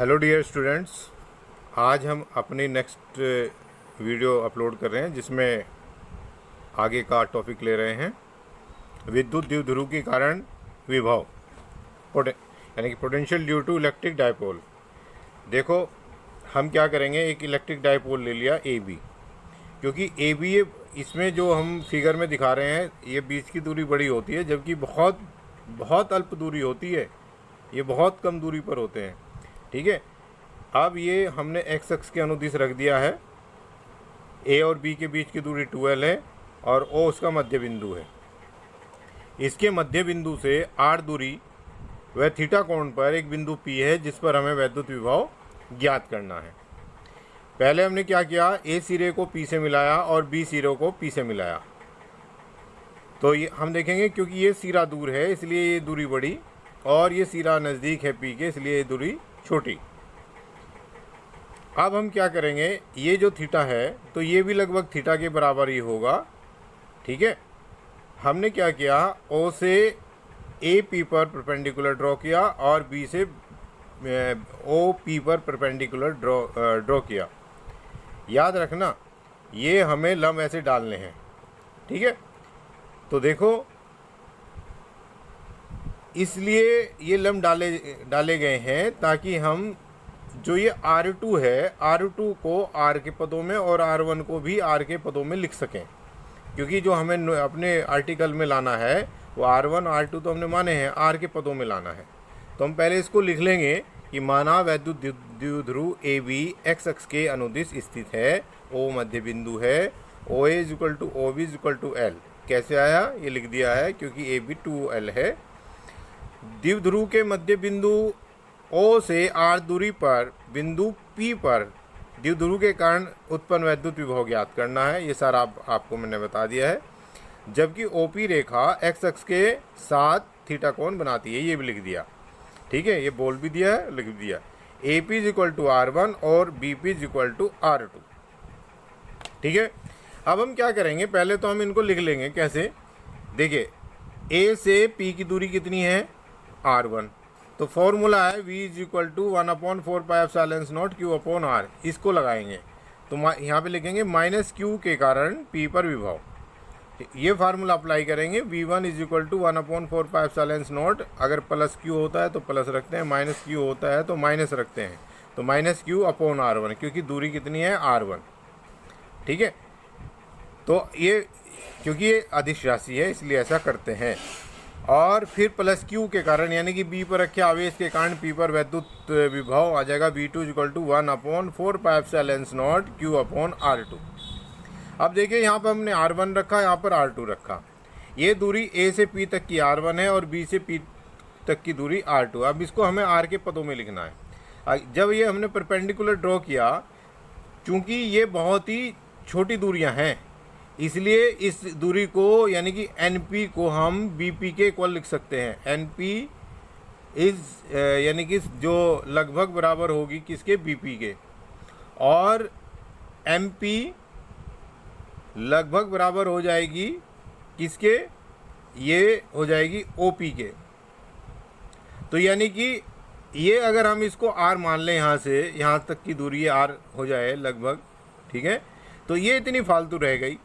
Hello dear students, आज हम अपनी नेक्स्ट वीडियो अपलोड कर रहे हैं जिसमें आगे का टॉपिक ले रहे हैं विद्युत द्विध्रुव के कारण विभव यानी कि potential due to electric dipole. देखो हम क्या करेंगे, एक इलेक्ट्रिक डायपोल ले लिया ए बी, क्योंकि ए बी इसमें जो हम फिगर में दिखा रहे हैं ये बीच की दूरी बड़ी होती है, जबकि बहुत बहुत अल्प दूरी होती है, ये बहुत कम दूरी पर होते हैं। ठीक है, अब ये हमने एक्स अक्ष के अनुदिश रख दिया है। ए और बी के बीच की दूरी 12 है और ओ उसका मध्य बिंदु है। इसके मध्य बिंदु से आर दूरी वह थीटा कोण पर एक बिंदु पी है जिस पर हमें वैद्युत विभव ज्ञात करना है। पहले हमने क्या किया, ए सिरे को पी से मिलाया और बी सिरे को पी से मिलाया। तो ये हम देखेंगे क्योंकि ये सिरा दूर है इसलिए ये दूरी बड़ी और ये सिरा नज़दीक है पी के इसलिए ये दूरी छोटी। अब हम क्या करेंगे, ये जो थीटा है तो ये भी लगभग थीटा के बराबर ही होगा। ठीक है, हमने क्या किया, ओ से ए पी पर परपेंडिकुलर ड्रॉ किया और बी से ओ पी पर परपेंडिकुलर ड्रॉ किया। याद रखना ये हमें लंब ऐसे डालने हैं। ठीक है, तो देखो इसलिए ये लंब डाले गए हैं ताकि हम जो ये R2 है, R2 को R के पदों में और R1 को भी R के पदों में लिख सकें, क्योंकि जो हमें अपने आर्टिकल में लाना है वो R1 R2 तो हमने माने हैं, R के पदों में लाना है। तो हम पहले इसको लिख लेंगे कि माना वैद्युत द्विध्रुव ए बी एक्स अक्ष के अनुदिश स्थित है, O मध्य बिंदु है, OA = OB = L। कैसे आया, ये लिख दिया है क्योंकि AB 2L है। द्विध्रुव के मध्य बिंदु O से R दूरी पर बिंदु P पर द्विध्रुव के कारण उत्पन्न वैद्युत विभव ज्ञात करना है। ये सारा आपको मैंने बता दिया है। जबकि OP रेखा एक्स अक्ष के साथ थीटा कोण बनाती है, ये भी लिख दिया। ठीक है, ये बोल भी दिया है, लिख दिया। AP = R1 और BP = R2। ठीक है, अब हम क्या करेंगे, पहले तो हम इनको लिख लेंगे। कैसे, देखिए A से P की दूरी कितनी है, R1। तो फॉर्मूला है V = 1/4πε0 Q/R। इसको लगाएंगे तो यहाँ पे लिखेंगे -Q के कारण P पर विभव। ये फार्मूला अप्लाई करेंगे। V1 = 1/4πε0। अगर प्लस Q होता है तो प्लस रखते हैं, माइनस Q होता है तो माइनस रखते हैं। तो -Q/R1 क्योंकि दूरी कितनी है, R1। ठीक है, तो ये क्योंकि ये अदिश राशि है इसलिए ऐसा करते हैं। और फिर प्लस Q के कारण यानी कि B पर रखे आवेश के कारण P पर वैद्युत विभव आ जाएगा V2 = 1/4πε0 Q/R2। अब देखिए यहाँ पर हमने R1 रखा, यहाँ पर R2 रखा। ये दूरी A से P तक की R1 है और B से P तक की दूरी R2। अब इसको हमें R के पदों में लिखना है। जब ये हमने परपेंडिकुलर ड्रॉ किया, चूँकि ये बहुत ही छोटी दूरियाँ हैं इसलिए इस दूरी को यानी कि NP को हम BP के इक्वल लिख सकते हैं। NP यानी कि जो लगभग बराबर होगी किसके, BP के, और MP लगभग बराबर हो जाएगी किसके, ये हो जाएगी OP के। तो यानी कि ये अगर हम इसको R मान लें, यहाँ से यहाँ तक की दूरी R हो जाए लगभग। ठीक है, तो ये इतनी फालतू रह गई,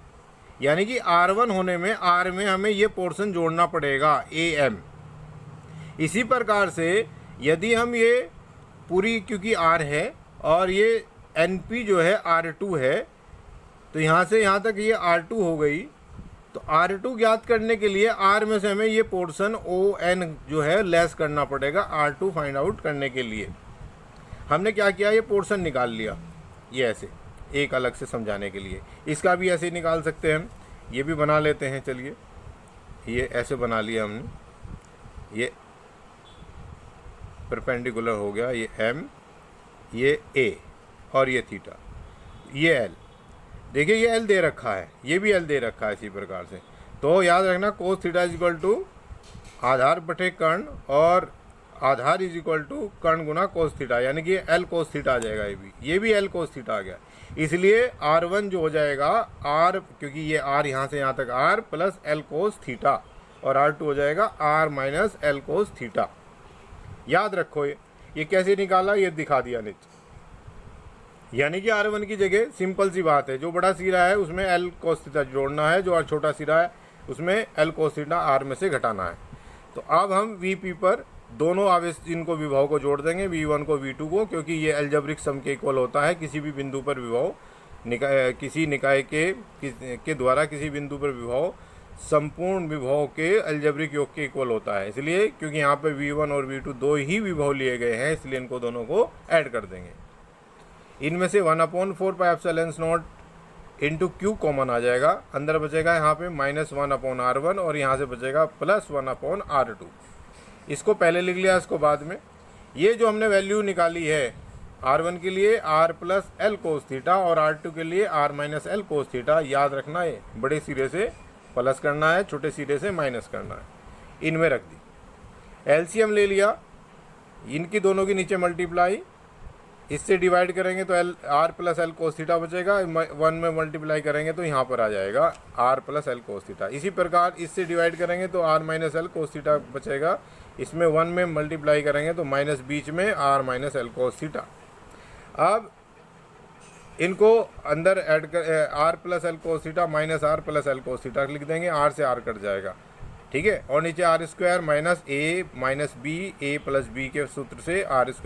यानी कि R1 होने में R में हमें ये पोर्शन जोड़ना पड़ेगा AM। इसी प्रकार से यदि हम ये पूरी, क्योंकि R है और ये NP जो है R2 है, तो यहाँ से यहाँ तक ये R2 हो गई। तो R2 ज्ञात करने के लिए R में से हमें ये पोर्शन ON जो है लेस करना पड़ेगा R2 फाइंड आउट करने के लिए। हमने क्या किया, ये पोर्शन निकाल लिया, ये ऐसे एक अलग से समझाने के लिए। इसका भी ऐसे निकाल सकते हैं हम, ये भी बना लेते हैं। चलिए, ये ऐसे बना लिया हमने, ये परपेंडिकुलर हो गया, ये M, ये A और ये थीटा, ये L। देखिए ये L दे रखा है, ये भी L दे रखा है इसी प्रकार से। तो याद रखना cos थीटा = आधार बटे कर्ण और आधार = कर्ण गुना cos थीटा, यानी कि L cos थीटा आ जाएगा। ये भी L cos थीटा आ गया। इसलिए R1 जो हो जाएगा R, क्योंकि ये R यहाँ से यहाँ तक R plus L cos theta, और R2 हो जाएगा R - L cos थीटा। याद रखो ये कैसे निकाला ये दिखा दिया नीचे। यानी कि R1 की जगह सिंपल सी बात है, जो बड़ा सिरा है उसमें L cos थीटा जोड़ना है, जो और छोटा सिरा है उसमें L cos थीटा R में से घटाना है। तो अब हम Vp पर दोनों आवेश इनको विभव को जोड़ देंगे, V1 को V2 को, क्योंकि ये एल्जेब्रिक सम के इक्वल होता है। किसी भी बिंदु पर विभव किसी निकाय के द्वारा किसी बिंदु पर विभव संपूर्ण विभव के एल्जेब्रिक योग के इक्वल होता है। इसलिए क्योंकि यहाँ पे V1 और V2 दो ही विभव लिए गए हैं, इसलिए इनको दोनों को ऐड कर देंगे। इनमें से 1/4 pi epsilon naught into q common आ जाएगा, अंदर बचेगा यहाँ पे -1/R1 और यहाँ से बचेगा +1/R2। इसको पहले लिख लिया, इसको बाद में। ये जो हमने वैल्यू निकाली है R1 के लिए R + L cos थीटा और R2 के लिए R - L cos थीटा, याद रखना है बड़े सिरे से प्लस करना है, छोटे सिरे से माइनस करना है। इनमें रख दी, एलसीएम ले लिया, इनकी दोनों की नीचे मल्टीप्लाई, इससे डिवाइड करेंगे तो R + L cos थीटा बचेगा, 1 में मल्टीप्लाई करेंगे तो यहाँ पर आ जाएगा R + L cos थीटा। इसी प्रकार इससे डिवाइड करेंगे तो R - L cos थीटा बचेगा, इसमें 1 में मल्टीप्लाई करेंगे तो माइनस बीच में R - L cos थीटा। अब इनको अंदर ऐड कर R + L cos theta -R + L cos theta लिख देंगे, R से R कट जाएगा, ठीक है। और नीचे R² - A + B के सूत्र से R² -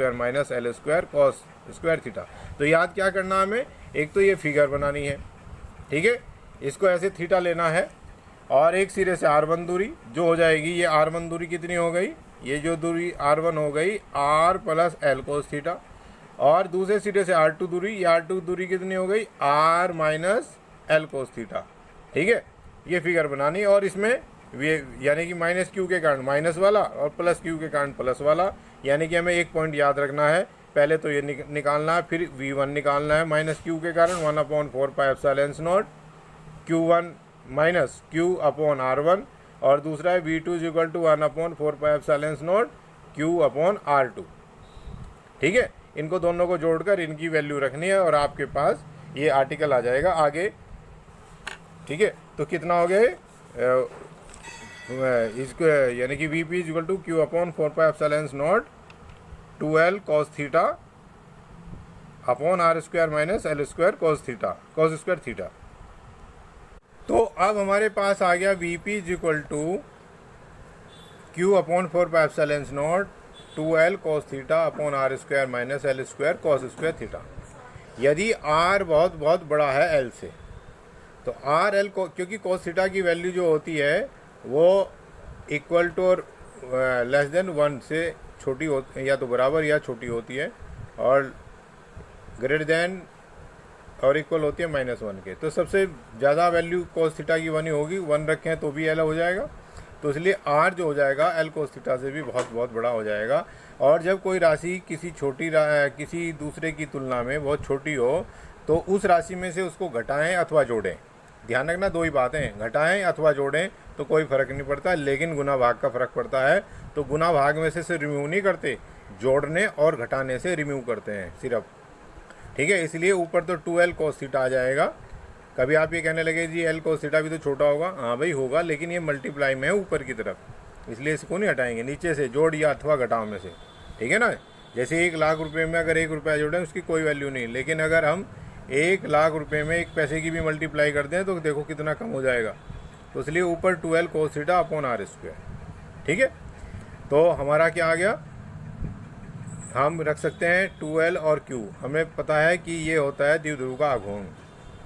L² cos² थीटा। तो याद क्या करना हमें, एक तो ये फिगर बनानी है, ठीक है, इसको ऐसे थीटा लेना है और एक सिरे से R1 दूरी जो हो जाएगी, ये R1 दूरी कितनी हो गई, ये जो दूरी R1 हो गई R + L cos थीटा, और दूसरे सिरे से R2 दूरी, ये R2 दूरी कितनी हो गई R - L cos थीटा, ठीक है। ये फिगर बनानी और इसमें यानी कि -Q के कारण माइनस वाला और +Q के कारण प्लस वाला, यानी कि हमें एक पॉइंट याद रखना है, पहले तो ये निकालना है, फिर V1 निकालना है -Q के कारण 1/4 pi epsilon not Q1 - Q/R1, और दूसरा है V2 = 1/4 pi epsilon not Q/R2, ठीक है। इनको दोनों को जोड़कर इनकी वैल्यू रखनी है और आपके पास ये आर्टिकल आ जाएगा आगे, ठीक है। तो कितना हो गया इसको, यानी कि Vp = Q/4 pi epsilon not 2L cos theta R² - L² cos² theta. तो अब हमारे पास आ गया Vp = Q/4 pi epsilon not 2L cos theta R² - L² cos² theta. यदि R बहुत बहुत बड़ा है L से, तो RL को, क्योंकि cos थीटा की वैल्यू जो होती है वो इक्वल टू और <1 से छोटी हो, या तो बराबर या छोटी होती है, और ग्रेटर देन और इक्वल होती है -1 के। तो सबसे ज़्यादा वैल्यू cos थीटा की 1 ही होगी, 1 रखें तो भी L हो जाएगा, तो इसलिए R जो हो जाएगा L cos थीटा से भी बहुत बहुत बड़ा हो जाएगा। और जब कोई राशि किसी दूसरे की तुलना में बहुत छोटी हो, तो उस राशि में से उसको घटाएं अथवा जोड़ें। ध्यान रखना, दो ही बातें, घटाएं अथवा जोड़ें तो कोई फ़र्क नहीं पड़ता, लेकिन गुना भाग का फ़र्क पड़ता है। तो गुना भाग में से रिमूव नहीं करते, जोड़ने और घटाने से रिमूव करते हैं सिर्फ, ठीक है। इसलिए ऊपर तो 2L cos थीटा आ जाएगा। कभी आप ये कहने लगे जी L cos थीटा भी तो छोटा होगा, हाँ भाई होगा, लेकिन ये मल्टीप्लाई में है ऊपर की तरफ, इसलिए इसको नहीं हटाएंगे, नीचे से जोड़ या अथवा घटाव में से, ठीक है ना। जैसे 1 लाख रुपए में अगर 1 रुपया जोड़ें उसकी कोई वैल्यू नहीं, लेकिन अगर हम 1 लाख रुपए में 1 पैसे की भी मल्टीप्लाई कर दें तो देखो कितना कम हो जाएगा। तो इसलिए ऊपर 2L cos थीटा R², ठीक है। तो हमारा क्या आ गया, हम रख सकते हैं 2L और Q, हमें पता है कि ये होता है द्विध्रुव का आघूर्ण,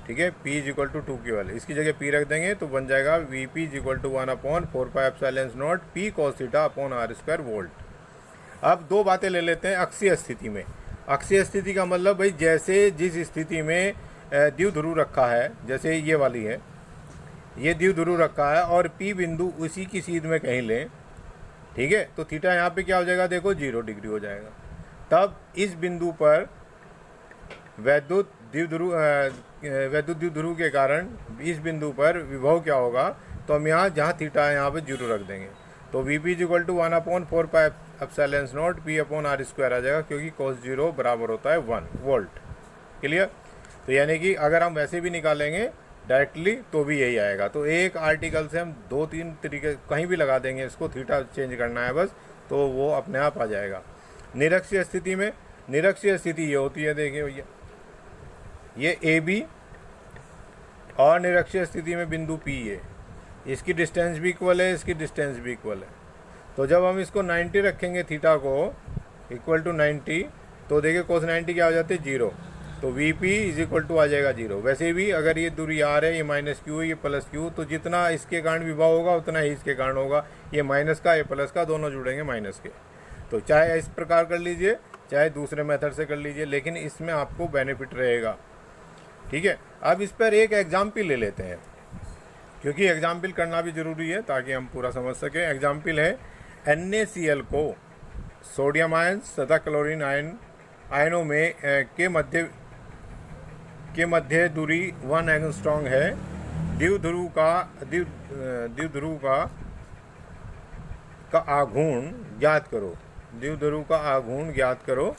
ठीक है। P = 2QL, इसकी जगह P रख देंगे तो बन जाएगा Vp = 1/4 pi epsilon not P cos theta R² volt. अब दो बातें ले लेते हैं अक्षीय स्थिति में। अक्षीय स्थिति का मतलब भाई, जैसे जिस स्थिति में द्विध्रुव रखा है, जैसे ये वाली है, ये द्विध्रुव रखा है और P बिंदु उसी की सीध में कहीं लें, ठीक है, तो थीटा यहाँ पे क्या हो जाएगा, देखो 0 डिग्री हो जाएगा। तब इस बिंदु पर वैद्युत द्विध्रुव के कारण इस बिंदु पर विभव क्या होगा, तो हम यहाँ जहाँ थीटा है यहाँ पे 0 रख देंगे। तो Vp = 1/4 pi epsilon not P/R² आ जाएगा, क्योंकि cos 0 बराबर होता है 1 वोल्ट। क्लियर। तो यानी कि अगर हम वैसे भी निकालेंगे डायरेक्टली तो भी यही आएगा। तो एक आर्टिकल से हम 2-3 तरीके कहीं भी लगा देंगे, इसको थीटा चेंज करना है बस, तो वो अपने आप आ जाएगा। निरक्षीय स्थिति में, निरक्षीय स्थिति ये होती है, देखिए भैया ये ए बी, और निरक्षीय स्थिति में बिंदु पी है, इसकी डिस्टेंस भी इक्वल है, इसकी डिस्टेंस भी इक्वल है। तो जब हम इसको 90 रखेंगे, थीटा को इक्वल टू 90, तो देखिए cos 90 क्या हो जाती है 0, तो V P is equal to आ जाएगा 0। वैसे भी अगर ये दूरी आर है, ये माइनस क्यू है, ये प्लस क्यू, तो जितना इसके कारण विभव होगा उतना ही इसके कारण होगा, ये माइनस का ये प्लस का दोनों जुड़ेंगे माइनस के। तो चाहे इस प्रकार कर लीजिए चाहे दूसरे मेथड से कर लीजिए, लेकिन इसमें आपको बेनिफिट रहेगा। ठीक है, अब इस पर एक एग्जाम्पल ले लेते हैं, क्योंकि एग्जाम्पल करना भी ज़रूरी है ताकि हम पूरा समझ सकें। एग्जाम्पल है NaCl को सोडियम आयंस तथा क्लोरीन आयनों में के मध्य दूरी 1 एंगस्ट्रॉम है। द्विध्रुव का आघूर्ण ज्ञात करो। द्विध्रुव का आघूर्ण ज्ञात करो।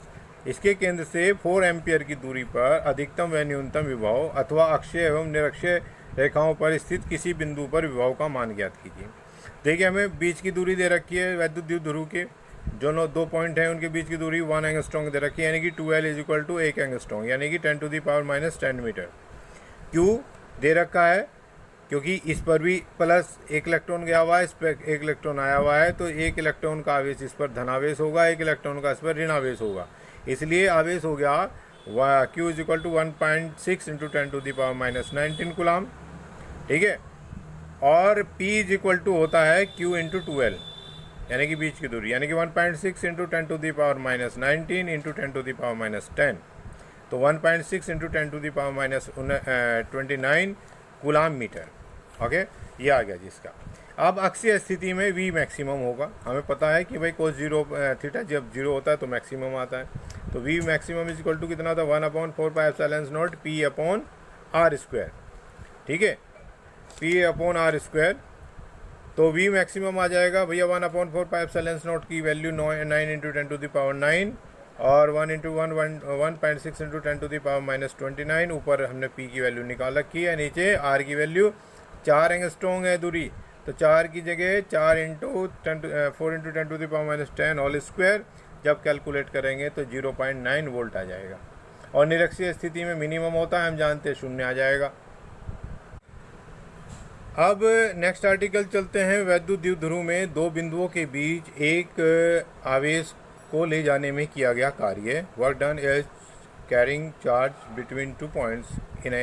इसके केंद्र से 4 एम्पियर की दूरी पर अधिकतम व न्यूनतम विभव अथवा अक्षीय एवं निरक्षीय रेखाओं पर स्थित किसी बिंदु पर विभव का मान ज्ञात कीजिए। देखिए हमें बीच की दूरी दे रखी है, वैद्युत द्विध्रुव के जो 2 पॉइंट हैं उनके बीच की दूरी 1 एंगस्ट्रॉम दे रखी है, यानी कि 2L is equal to 1 angstrom, यानी कि 10⁻⁻10 मीटर। क्यों दे रखा है? क्योंकि इस पर भी प्लस 1 इलेक्ट्रॉन गया हुआ है, इस पर 1 इलेक्ट्रॉन आया हुआ है, तो 1 इलेक्ट्रॉन का आवेश इस पर धनावेश होगा, 1 इलेक्ट्रॉन का इस पर ऋणावेश होगा, इसलिए आवेश हो गया Q is equal to 1.6 into 10⁻⁻19 coulomb. ठीक है, और P इज इक्वल टू होता है Q इंटू 2L, यानी कि बीच की दूरी, यानी कि 1.6 इंटू 10⁻⁻19 इंटू 10⁻⁻10, तो 1.6 इंटू 10⁻⁻29 कूलाम मीटर। ओके, ये आ गया जिसका। अब अक्षीय स्थिति में V मैक्सिमम होगा, हमें पता है कि भाई cos 0 थीटा जब 0 होता है तो मैक्सिमम आता है, तो V maximum is equal to कितना होता है 1/4πε0 P अपॉन R स्क्वायर। ठीक है, P अपॉन R स्क्वायर, तो V मैक्सिमम आ जाएगा भैया 1/4πε0 की वैल्यू 9 इंटू 10⁻9 और 1 इंटू 1.6 इंटू 10⁻⁻29, ऊपर हमने P की वैल्यू निकाल रखी है, नीचे R की वैल्यू 4 एंगस्ट्रॉम है दूरी, तो 4 की जगह 4 इंटू 4 इंटू 10⁻10 होल स्क्वायर, जब कैलकुलेट करेंगे तो 0.9 वोल्ट आ जाएगा। और निरक्षीय स्थिति में मिनिमम होता है, हम जानते हैं 0 आ जाएगा। अब नेक्स्ट आर्टिकल चलते हैं। वैद्युत द्विध्रुव में 2 बिंदुओं के बीच एक आवेश को ले जाने में किया गया कार्य, work done as carrying charge between 2 points in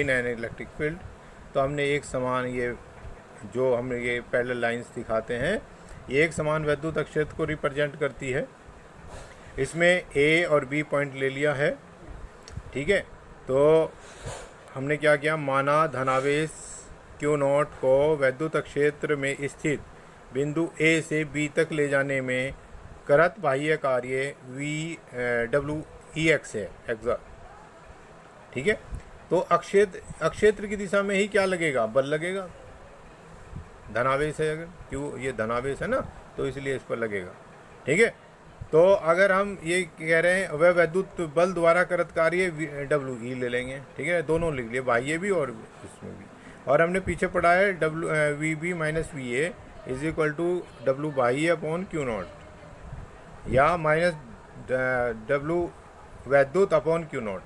an electric field. तो हमने एक समान, ये जो हम ये पैरेलल लाइंस दिखाते हैं, ये एक समान वैद्युत क्षेत्र को रिप्रेजेंट करती है। इसमें A और B पॉइंट ले लिया है। ठीक है, तो हमने क्या किया, माना धनावेश Q0 को वैद्युत क्षेत्र में स्थित बिंदु A से B तक ले जाने में करत बाह्य कार्य WEX है एग्जैक्ट। ठीक है, तो अक्षेत्र की दिशा में ही क्या लगेगा, बल लगेगा, धनावेश है, अगर क्यों ये धनावेश है ना तो इसलिए इस पर लगेगा। ठीक है, तो अगर हम ये कह रहे हैं वह वैद्युत बल द्वारा करत कार्य WE ले लेंगे। ठीक है, दोनों लिख लिए, बाह्य भी और इसमें भी। और हमने पीछे पढ़ा है VB minus VA is equal to W बाह्य अपॉन Q0, या माइनस W वैद्युत अपॉन Q0,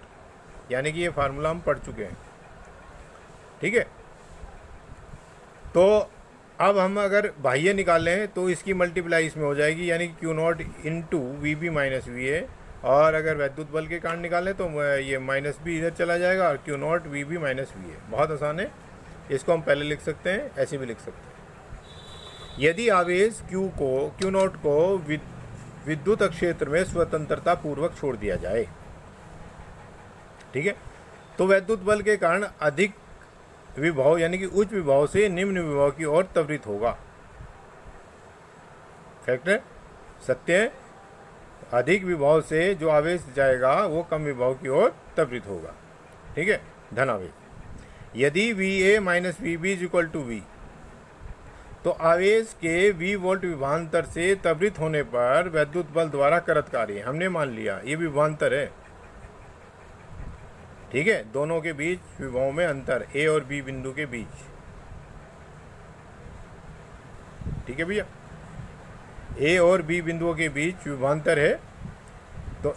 यानी कि ये फार्मूला हम पढ़ चुके हैं। ठीक है, तो अब हम अगर बाह्य निकालें तो इसकी मल्टीप्लाई इसमें हो जाएगी, यानी कि Q0 into VB minus VA, और अगर वैद्युत बल के कारण निकालें तो ये माइनस भी इधर चला जाएगा और Q0 VB माइनस VA। बहुत आसान है, इसको हम पहले लिख सकते हैं, ऐसे भी लिख सकते हैं। यदि आवेश Q0 को विद्युत क्षेत्र में स्वतंत्रता पूर्वक छोड़ दिया जाए, ठीक है, तो वैद्युत बल के कारण अधिक विभव यानी कि उच्च विभव से निम्न विभव की ओर त्वरित होगा। फैक्ट है, सत्य है, अधिक विभव से जो आवेश जाएगा वो कम विभव की ओर त्वरित होगा। ठीक है, धनावेश। यदि VA minus VB is equal to V, तो आवेश के V वोल्ट विभवांतर से त्वरित होने पर वैद्युत बल द्वारा करत कार्य, हमने मान लिया ये विभवांतर है। ठीक है, दोनों के बीच विभव में अंतर, A और B बिंदु के बीच। ठीक है भैया, A और B बिंदुओं के बीच विभवांतर है तो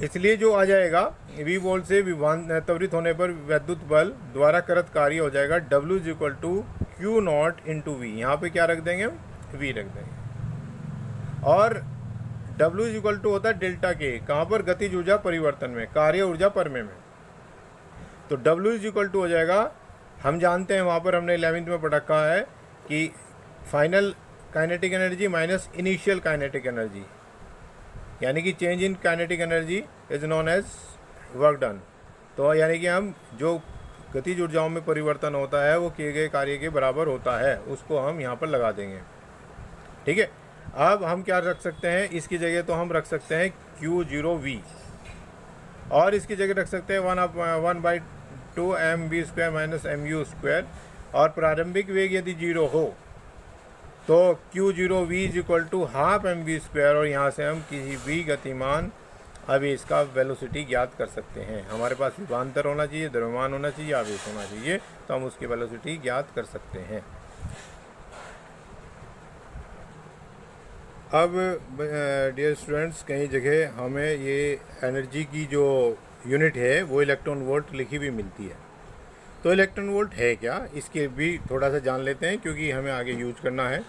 इसलिए जो आ जाएगा V वोल्ट से विभवांतर त्वरित होने पर विद्युत बल द्वारा कृत कार्य हो जाएगा W is equal to Q naught into V. यहाँ पे क्या रख देंगे हम, V रख देंगे। और W इज इक्वल टू होता है डेल्टा के, कहाँ पर, गतिज ऊर्जा परिवर्तन में, कार्य ऊर्जा परमे में। तो W इज इक्वल टू हो जाएगा, हम जानते हैं वहाँ पर हमने 11th में पढ़ रखा है कि final kinetic energy minus initial kinetic energy, यानी कि change in kinetic energy is known as work done. तो यानी कि हम जो गतिज ऊर्जाओं में परिवर्तन होता है वो किए गए कार्य के बराबर होता है, उसको हम यहाँ पर लगा देंगे। ठीक है, अब हम क्या रख सकते हैं, इसकी जगह तो हम रख सकते हैं Q0V, और इसकी जगह रख सकते हैं 1/2 mv² माइनस mu²। और प्रारंभिक वेग यदि 0 हो तो Q0V is equal to half mv², और यहाँ से हम किसी भी गतिमान आवेश का वेलोसिटी ज्ञात कर सकते हैं। हमारे पास विभवांतर होना चाहिए, द्रव्यमान होना चाहिए, आवेश होना चाहिए, तो हम उसकी वेलोसिटी ज्ञात कर सकते हैं। अब डियर स्टूडेंट्स, कई जगह हमें ये एनर्जी की जो यूनिट है वो इलेक्ट्रॉन वोल्ट लिखी हुई मिलती है। तो इलेक्ट्रॉन वोल्ट है क्या, इसके भी थोड़ा सा जान लेते हैं, क्योंकि हमें आगे यूज करना है।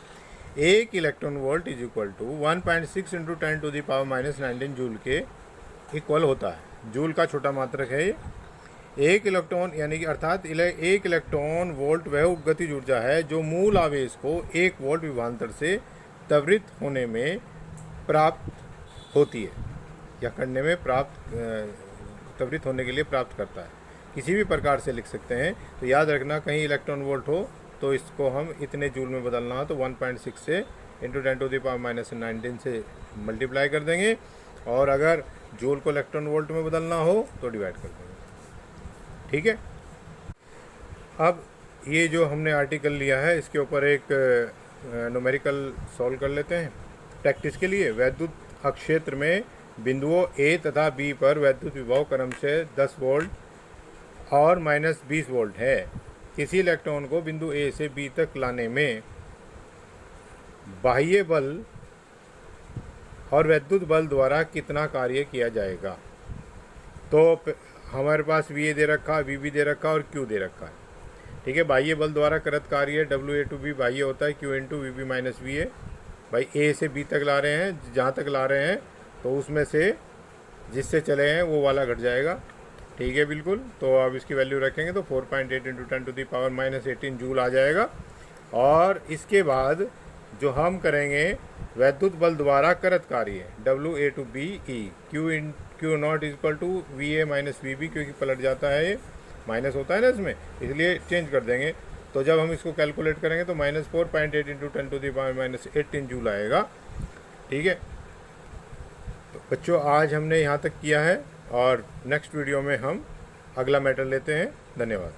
एक electron volt is equal to 1.6 into 10⁻⁻19 joule के इक्वल होता है। जूल का छोटा मात्रक है ये। एक इलेक्ट्रॉन यानी कि अर्थात एक इलेक्ट्रॉन वोल्ट वह गतिज ऊर्जा है जो मूल आवेश को 1 वोल्ट विभवांतर से त्वरित होने में प्राप्त होती है, या करने में त्वरित होने के लिए प्राप्त करता है। किसी भी प्रकार से लिख सकते हैं। तो याद रखना, कहीं इलेक्ट्रॉन वोल्ट हो तो इसको हम इतने जूल में बदलना हो तो 1.6 से इंटू 10⁻⁻19 से मल्टीप्लाई कर देंगे, और अगर जूल को इलेक्ट्रॉन वोल्ट में बदलना हो तो डिवाइड कर देंगे। ठीक है, अब ये जो हमने आर्टिकल लिया है इसके ऊपर एक न्यूमेरिकल सॉल्व कर लेते हैं प्रैक्टिस के लिए। वैद्युत अक्षेत्र में बिंदुओं A तथा B पर वैद्युत विभव क्रम से 10 वोल्ट और -20 वोल्ट है। किसी इलेक्ट्रॉन को बिंदु A से B तक लाने में बाह्य बल और वैद्युत बल द्वारा कितना कार्य किया जाएगा। तो हमारे पास VA दे रखा, VB दे रखा और Q दे रखा है। ठीक है, बाह्य बल द्वारा कृत कार्य WA/B बाह्य होता है Q into VB minus VA। भाई A से B तक ला रहे हैं, जहाँ तक ला रहे हैं तो उसमें से जिससे चले हैं वो वाला घट जाएगा। ठीक है, बिल्कुल। तो अब इसकी वैल्यू रखेंगे तो 4.8 इंटू 10⁻⁻18 जूल आ जाएगा। और इसके बाद जो हम करेंगे वैद्युत बल द्वारा कृत कार्य WA/BE Q0 is equal to VA minus VB, क्योंकि पलट जाता है, ये माइनस होता है ना इसमें, इसलिए चेंज कर देंगे। तो जब हम इसको कैलकुलेट करेंगे तो -4.8 इंटू 10⁻⁻18 जूल आएगा। ठीक है, तो बच्चों आज हमने यहाँ तक किया है, और नेक्स्ट वीडियो में हम अगला मैटर लेते हैं। धन्यवाद।